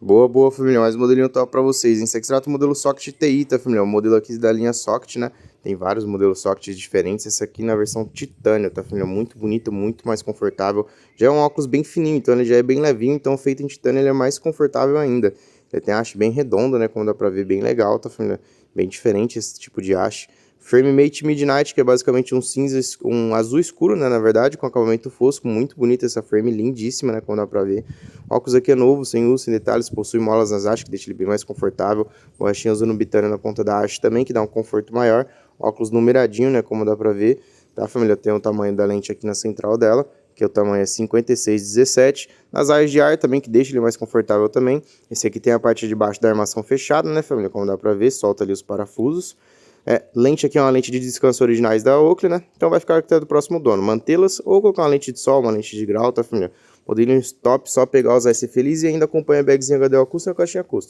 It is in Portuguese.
Boa, boa, família. Mais um modelinho top pra vocês, hein? Esse aqui se trata do modelo Socket TI, tá, família? O modelo aqui da linha Socket, né? Tem vários modelos Socket diferentes. Esse aqui na versão titânio, tá, família? Muito bonito, muito mais confortável. Já é um óculos bem fininho, então ele já é bem levinho. Então, feito em titânio, ele é mais confortável ainda. Ele tem a haste bem redonda, né? Como dá pra ver, bem legal, tá, família? Bem diferente esse tipo de haste. Frame Mate Midnight, que é basicamente um cinza, um azul escuro, né, na verdade, com acabamento fosco, muito bonita essa frame, lindíssima, né, como dá pra ver. O óculos aqui é novo, sem uso, sem detalhes, possui molas nas hastes, que deixa ele bem mais confortável. Borrachinha usando bitânia na ponta da haste também, que dá um conforto maior. Óculos numeradinho, né, como dá pra ver, tá, família? Tem o tamanho da lente aqui na central dela, que o tamanho é 56/17. Nas áreas de ar também, que deixa ele mais confortável também. Esse aqui tem a parte de baixo da armação fechada, né, família, como dá pra ver, solta ali os parafusos. Lente aqui é uma lente de descanso originais da Oakley, né? Então vai ficar até do próximo dono. Mantê-las ou colocar uma lente de sol, uma lente de grau, tá, família? Modelinho top, só pegar, usar e ser feliz, e ainda acompanha a bagzinha HD ao custo e a caixinha custo.